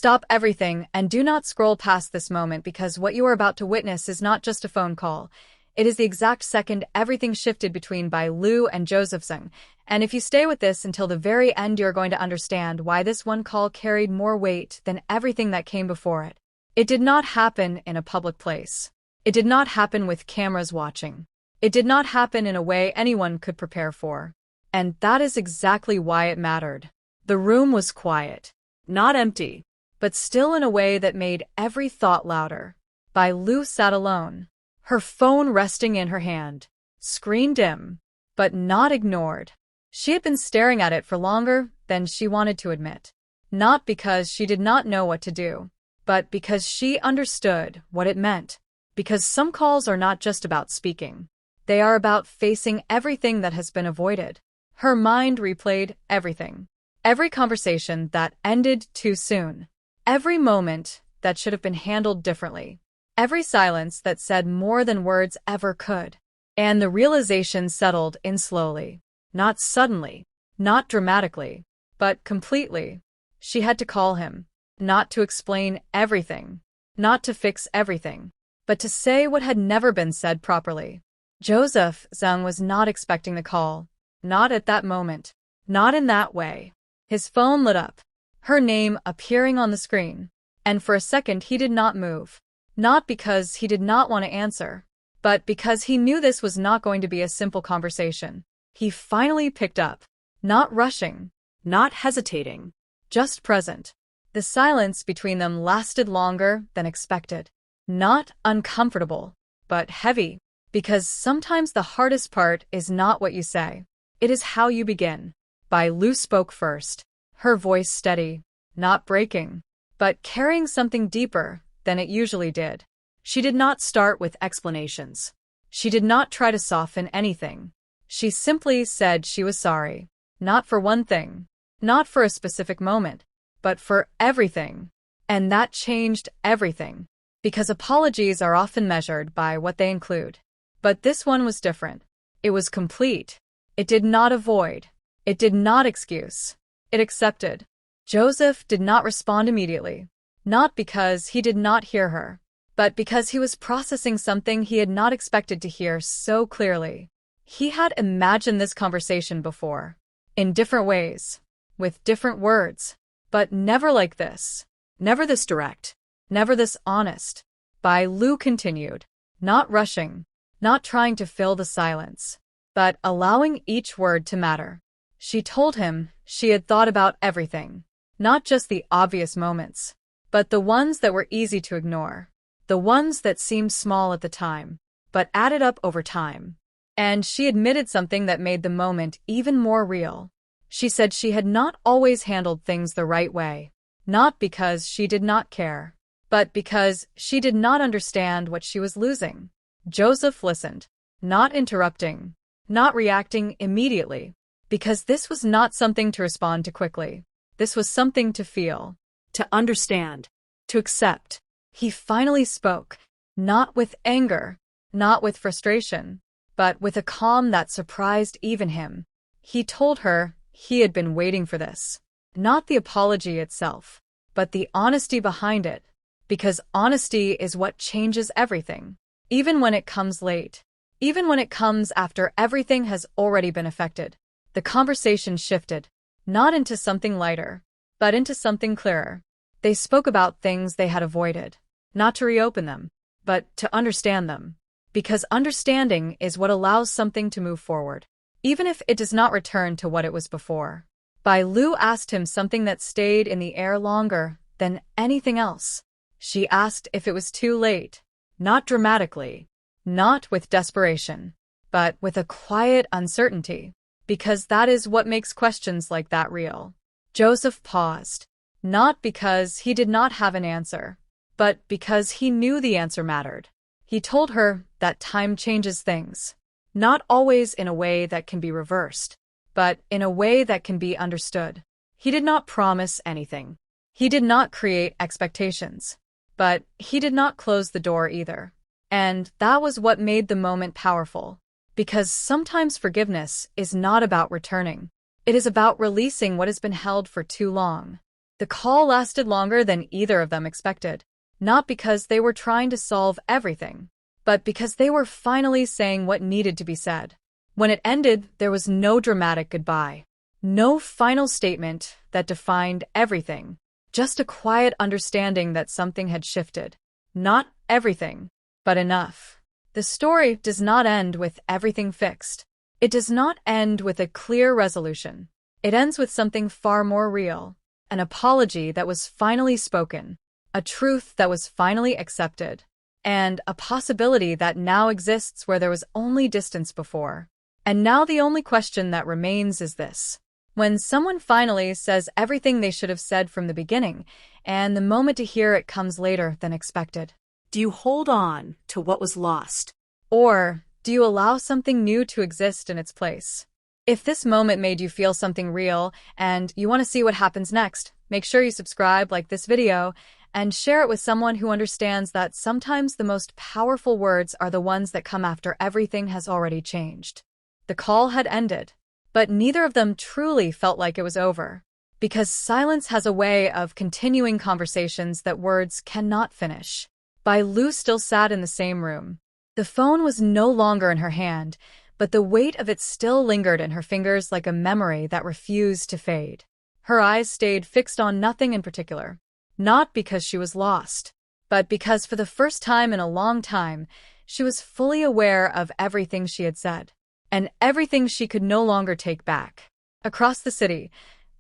Stop everything and do not scroll past this moment because what you are about to witness is not just a phone call. It is the exact second everything shifted between Bai Lu and Joseph Zeng. And if you stay with this until the very end, you're going to understand why this one call carried more weight than everything that came before it. It did not happen in a public place. It did not happen with cameras watching. It did not happen in a way anyone could prepare for. And that is exactly why it mattered. The room was quiet, not empty, but still in a way that made every thought louder. Bai Lu sat alone, her phone resting in her hand, screen dim, but not ignored. She had been staring at it for longer than she wanted to admit. Not because she did not know what to do, but because she understood what it meant. Because some calls are not just about speaking. They are about facing everything that has been avoided. Her mind replayed everything. Every conversation that ended too soon. Every moment that should have been handled differently. Every silence that said more than words ever could. And the realization settled in slowly. Not suddenly, not dramatically, but completely. She had to call him, not to explain everything, not to fix everything, but to say what had never been said properly. Joseph Zeng was not expecting the call, not at that moment, not in that way. His phone lit up, her name appearing on the screen, and for a second he did not move. Not because he did not want to answer, but because he knew this was not going to be a simple conversation. He finally picked up, not rushing, not hesitating, just present. The silence between them lasted longer than expected. Not uncomfortable, but heavy, because sometimes the hardest part is not what you say. It is how you begin. Bai Lu spoke first, her voice steady, not breaking, but carrying something deeper than it usually did. She did not start with explanations. She did not try to soften anything. She simply said she was sorry. Not for one thing, not for a specific moment, but for everything. And that changed everything. Because apologies are often measured by what they include. But this one was different. It was complete. It did not avoid. It did not excuse. It accepted. Joseph did not respond immediately. Not because he did not hear her, but because he was processing something he had not expected to hear so clearly. He had imagined this conversation before, in different ways, with different words, but never like this. Never this direct. Never this honest. Bai Lu continued, not rushing, not trying to fill the silence, but allowing each word to matter. She told him she had thought about everything, not just the obvious moments, but the ones that were easy to ignore, the ones that seemed small at the time, but added up over time. And she admitted something that made the moment even more real. She said she had not always handled things the right way, not because she did not care, but because she did not understand what she was losing. Joseph listened, not interrupting, not reacting immediately, because this was not something to respond to quickly. This was something to feel, to understand, to accept. He finally spoke, not with anger, not with frustration, but with a calm that surprised even him. He told her he had been waiting for this. Not the apology itself, but the honesty behind it. Because honesty is what changes everything. Even when it comes late. Even when it comes after everything has already been affected. The conversation shifted, not into something lighter, but into something clearer. They spoke about things they had avoided, not to reopen them, but to understand them. Because understanding is what allows something to move forward, even if it does not return to what it was before. Bai Lu asked him something that stayed in the air longer than anything else. She asked if it was too late, not dramatically, not with desperation, but with a quiet uncertainty, because that is what makes questions like that real. Joseph paused, not because he did not have an answer, but because he knew the answer mattered. He told her that time changes things, not always in a way that can be reversed, but in a way that can be understood. He did not promise anything. He did not create expectations, but he did not close the door either. And that was what made the moment powerful, because sometimes forgiveness is not about returning. It is about releasing what has been held for too long. The call lasted longer than either of them expected, not because they were trying to solve everything, but because they were finally saying what needed to be said. When it ended, there was no dramatic goodbye. No final statement that defined everything. Just a quiet understanding that something had shifted. Not everything, but enough. The story does not end with everything fixed. It does not end with a clear resolution. It ends with something far more real. An apology that was finally spoken. A truth that was finally accepted. And a possibility that now exists where there was only distance before. And now the only question that remains is this. When someone finally says everything they should have said from the beginning, and the moment to hear it comes later than expected. Do you hold on to what was lost? Or do you allow something new to exist in its place? If this moment made you feel something real and you want to see what happens next, make sure you subscribe, like this video, and share it with someone who understands that sometimes the most powerful words are the ones that come after everything has already changed. The call had ended, but neither of them truly felt like it was over, because silence has a way of continuing conversations that words cannot finish. Bai Lu still sat in the same room. The phone was no longer in her hand, but the weight of it still lingered in her fingers like a memory that refused to fade. Her eyes stayed fixed on nothing in particular, not because she was lost, but because for the first time in a long time, she was fully aware of everything she had said, and everything she could no longer take back. Across the city,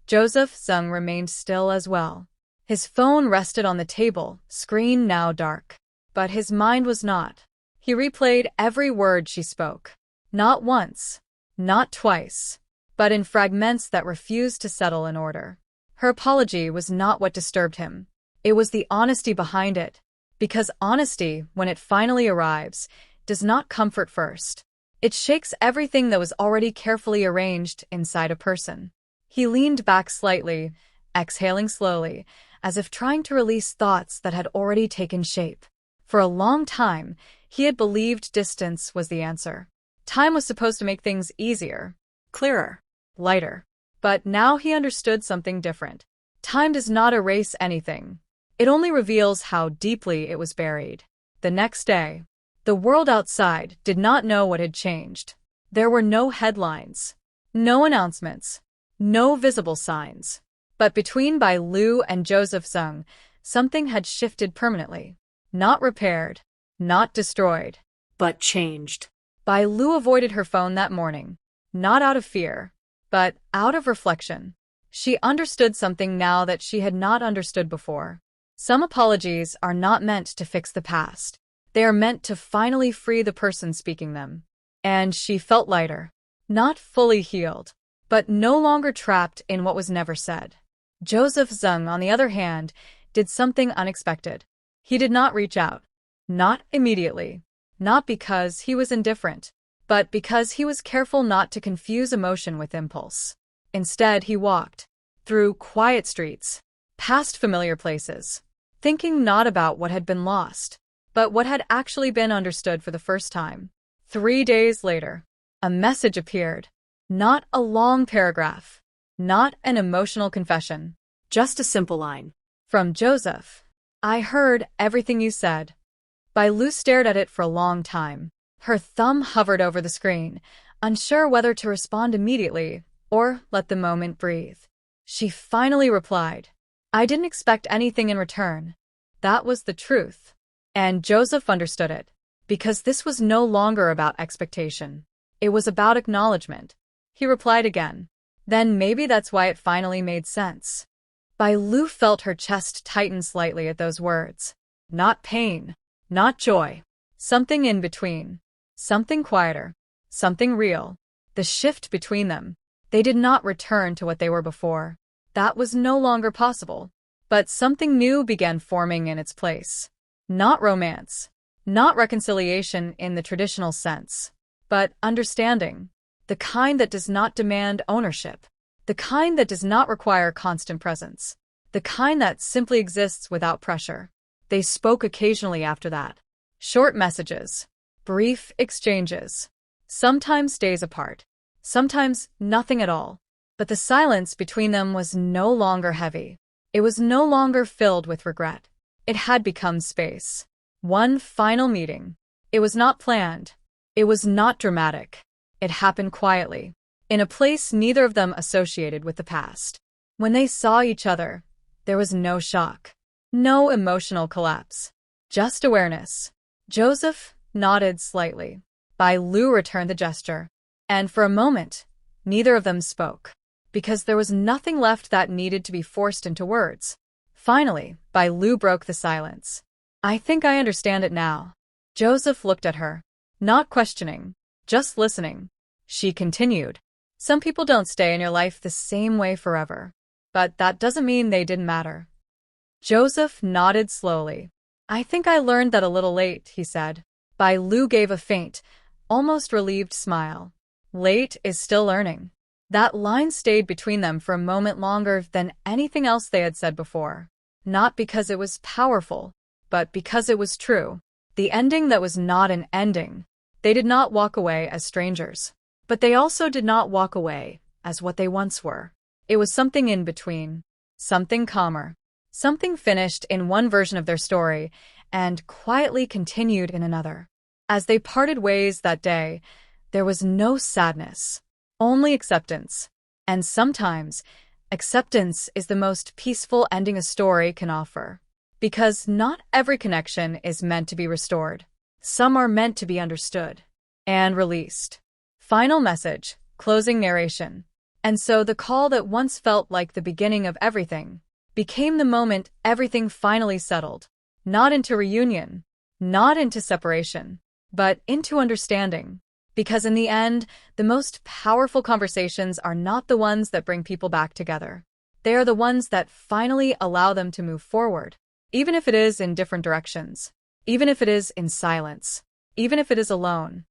Zeng remained still as well. His phone rested on the table, screen now dark. But his mind was not. He replayed every word she spoke. Not once, not twice, but in fragments that refused to settle in order. Her apology was not what disturbed him. It was the honesty behind it. Because honesty, when it finally arrives, does not comfort first. It shakes everything that was already carefully arranged inside a person. He leaned back slightly, exhaling slowly, as if trying to release thoughts that had already taken shape. For a long time, he had believed distance was the answer. Time was supposed to make things easier, clearer, lighter. But now he understood something different. Time does not erase anything. It only reveals how deeply it was buried. The next day, the world outside did not know what had changed. There were no headlines, no announcements, no visible signs. But between Bai Lu and Zeng, something had shifted permanently. Not repaired, not destroyed, but changed. Bai Lu avoided her phone that morning, not out of fear, but out of reflection. She understood something now that she had not understood before. Some apologies are not meant to fix the past. They are meant to finally free the person speaking them. And she felt lighter, not fully healed, but no longer trapped in what was never said. Zeng, on the other hand, did something unexpected. He did not reach out. Not immediately. Not because he was indifferent, but because he was careful not to confuse emotion with impulse. Instead, he walked through quiet streets, past familiar places, thinking not about what had been lost, but what had actually been understood for the first time. 3 days later, a message appeared. Not a long paragraph. Not an emotional confession. Just a simple line. From Joseph. I heard everything you said. Bai Lu stared at it for a long time. Her thumb hovered over the screen, unsure whether to respond immediately or let the moment breathe. She finally replied. I didn't expect anything in return. That was the truth. And Joseph understood it, because this was no longer about expectation. It was about acknowledgement. He replied again. Then maybe that's why it finally made sense. Bai Lu felt her chest tighten slightly at those words. Not pain, not joy. Something in between. Something quieter. Something real. The shift between them. They did not return to what they were before. That was no longer possible. But something new began forming in its place. Not romance. Not reconciliation in the traditional sense. But understanding. The kind that does not demand ownership. The kind that does not require constant presence. The kind that simply exists without pressure. They spoke occasionally after that. Short messages. Brief exchanges. Sometimes days apart. Sometimes nothing at all. But the silence between them was no longer heavy. It was no longer filled with regret. It had become space. One final meeting. It was not planned. It was not dramatic. It happened quietly, in a place neither of them associated with the past. When they saw each other, there was no shock, no emotional collapse, just awareness. Joseph nodded slightly. Bai Lu returned the gesture, and for a moment, neither of them spoke, because there was nothing left that needed to be forced into words. Finally, Bai Lu broke the silence. I think I understand it now. Joseph looked at her, not questioning, just listening. She continued. Some people don't stay in your life the same way forever, but that doesn't mean they didn't matter. Joseph nodded slowly. I think I learned that a little late, he said. Bai Lu gave a faint, almost relieved smile. Late is still learning. That line stayed between them for a moment longer than anything else they had said before. Not because it was powerful, but because it was true. The ending that was not an ending. They did not walk away as strangers. But they also did not walk away as what they once were. It was something in between. Something calmer. Something finished in one version of their story and quietly continued in another. As they parted ways that day, there was no sadness, only acceptance. And sometimes, acceptance is the most peaceful ending a story can offer. Because not every connection is meant to be restored. Some are meant to be understood and released. Final message, closing narration. And so the call that once felt like the beginning of everything became the moment everything finally settled. Not into reunion, not into separation, but into understanding. Because in the end, the most powerful conversations are not the ones that bring people back together. They are the ones that finally allow them to move forward, even if it is in different directions, even if it is in silence, even if it is alone.